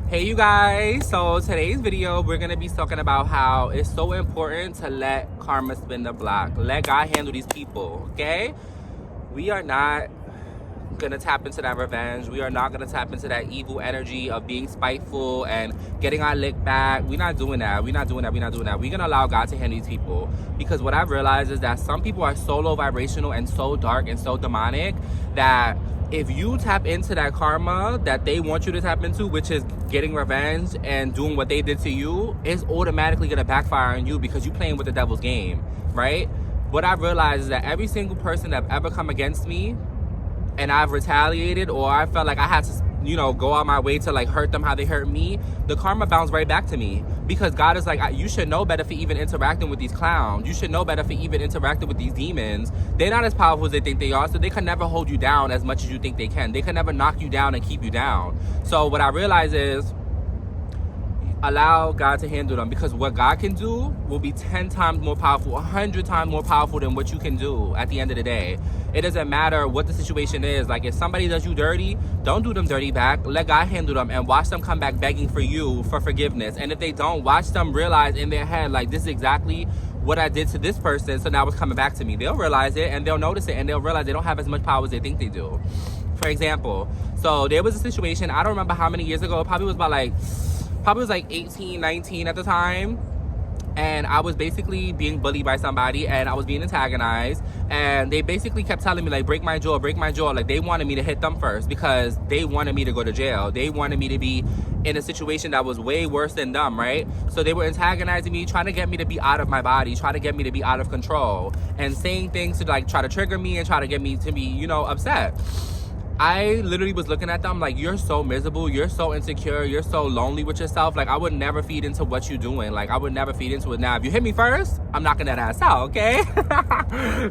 Hey you guys, so today's video we're gonna be talking about how it's so important to let karma spin the block. Let God handle these people, okay? We are not gonna tap into that revenge. We are not gonna tap into that evil energy of being spiteful and getting our lick back. We're not doing that. We're not doing that. We're not doing that. We're gonna allow God to handle these people, because what I've realized is that some people are so low vibrational and so dark and so demonic that if you tap into that karma that they want you to tap into, which is getting revenge and doing what they did to you, it's automatically gonna backfire on you because you're playing with the devil's game, right? What I've realized is that every single person that ever come against me and I've retaliated, or I felt like I had to, go out my way to like hurt them how they hurt me, the karma bounced right back to me, because God is like, you should know better for even interacting with these clowns. You should know better for even interacting with these demons. They're not as powerful as they think they are, so they can never hold you down as much as you think they can. They can never knock you down and keep you down. So what I realize is, allow God to handle them, because what God can do will be 10 times more powerful, 100 times more powerful than what you can do at the end of the day. It doesn't matter what the situation is. Like, if somebody does you dirty, don't do them dirty back. Let God handle them and watch them come back begging for you for forgiveness. And if they don't, watch them realize in their head, like, this is exactly what I did to this person, so now it's coming back to me. They'll realize it and they'll notice it, and they'll realize they don't have as much power as they think they do. For example, so there was a situation, I don't remember how many years ago, it probably was like 18, 19 at the time, and I was basically being bullied by somebody, and I was being antagonized, and they basically kept telling me, like, break my jaw, like they wanted me to hit them first because they wanted me to go to jail. They wanted me to be in a situation that was way worse than them, right? So they were antagonizing me, trying to get me to be out of my body, trying to get me to be out of control, and saying things to like try to trigger me and try to get me to be, upset. I literally was looking at them like, you're so miserable, you're so insecure, you're so lonely with yourself. Like, I would never feed into what you're doing. Like, I would never feed into it. Now, if you hit me first, I'm knocking that ass out, okay?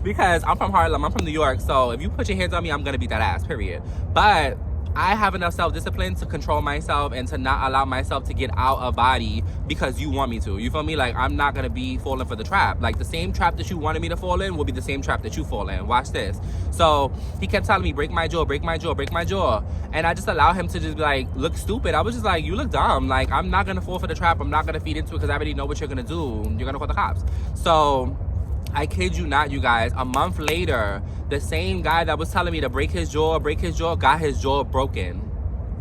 Because I'm from Harlem, I'm from New York, so if you put your hands on me, I'm gonna beat that ass, period. But I have enough self-discipline to control myself and to not allow myself to get out of body because you want me to. You feel me? Like, I'm not gonna be falling for the trap. Like, the same trap that you wanted me to fall in will be the same trap that you fall in. Watch this. So he kept telling me, break my jaw, break my jaw, break my jaw. And I just allow him to just like look stupid. I was just like, you look dumb. Like, I'm not gonna fall for the trap. I'm not gonna feed into it because I already know what you're gonna do. You're gonna call the cops. So I kid you not, you guys, a month later, the same guy that was telling me to break his jaw, got his jaw broken,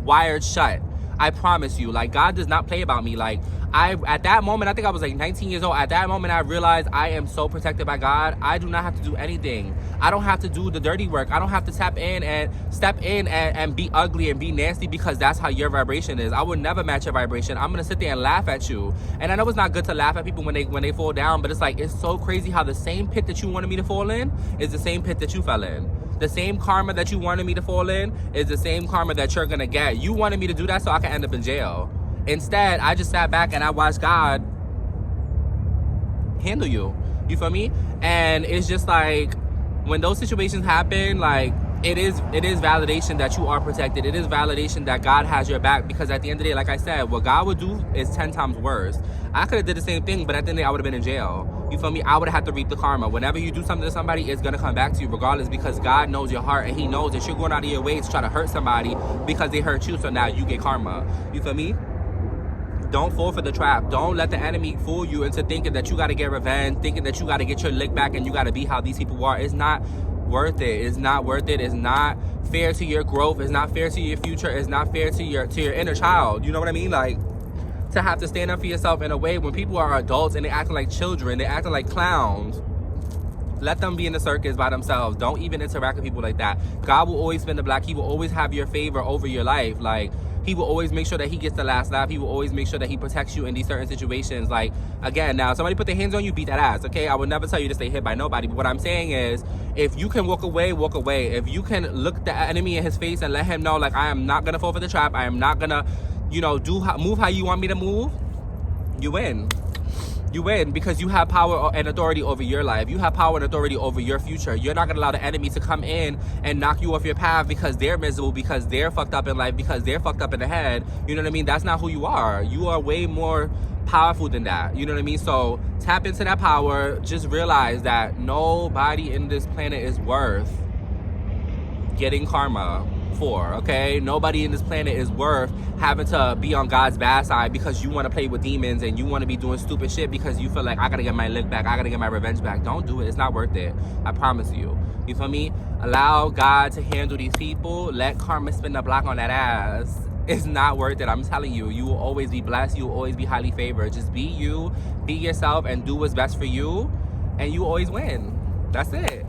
wired shut. I promise you, like, God does not play about me. Like, at that moment, I think I was like 19 years old. At that moment, I realized I am so protected by God. I do not have to do anything. I don't have to do the dirty work. I don't have to step in and be ugly and be nasty because that's how your vibration is. I would never match your vibration. I'm gonna sit there and laugh at you. And I know it's not good to laugh at people when they fall down, but it's like, it's so crazy how the same pit that you wanted me to fall in is the same pit that you fell in. The same karma that you wanted me to fall in is the same karma that you're gonna get. You wanted me to do that so I can end up in jail. Instead, I just sat back and I watched God handle you. You feel me? And it's just like, when those situations happen, like, it is validation that you are protected. It is validation that God has your back, because at the end of the day, like I said, what God would do is 10 times worse. I could have did the same thing, but at the end of the day, I would have been in jail. You feel me? I would have had to reap the karma. Whenever you do something to somebody, it's gonna come back to you regardless, because God knows your heart and he knows that you're going out of your way to try to hurt somebody because they hurt you, so now you get karma. You feel me? Don't fall for the trap. Don't let the enemy fool you into thinking that you got to get revenge, thinking that you got to get your lick back and you got to be how these people are. It's not worth it. It's not worth it. It's not fair to your growth. It's not fair to your future. It's not fair to your inner child. You know what I mean? Like, to have to stand up for yourself in a way when people are adults and they acting like children, they acting like clowns. Let them be in the circus by themselves. Don't even interact with people like that. God will always spin the block. He will always have your favor over your life. Like, he will always make sure that he gets the last laugh. He will always make sure that he protects you in these certain situations. Like, again, now, if somebody put their hands on you, beat that ass, okay? I would never tell you to stay hit by nobody. But what I'm saying is, if you can walk away, walk away. If you can look the enemy in his face and let him know, like, I am not going to fall for the trap. I am not going to, move how you want me to move, you win. You win, because you have power and authority over your life. You have power and authority over your future. You're not going to allow the enemy to come in and knock you off your path because they're miserable, because they're fucked up in life, because they're fucked up in the head. You know what I mean? That's not who you are. You are way more powerful than that. You know what I mean? So tap into that power. Just realize that nobody in this planet is worth getting karma for, okay? Nobody in this planet is worth having to be on God's bad side because you want to play with demons and you want to be doing stupid shit because you feel like, I gotta get my lick back, I gotta get my revenge back. Don't do it. It's not worth it. I promise you. You feel me? Allow God to handle these people. Let karma spin the block on that ass. It's not worth it. I'm telling you. You will always be blessed. You will always be highly favored. Just be you, be yourself, and do what's best for you, and you always win. That's it.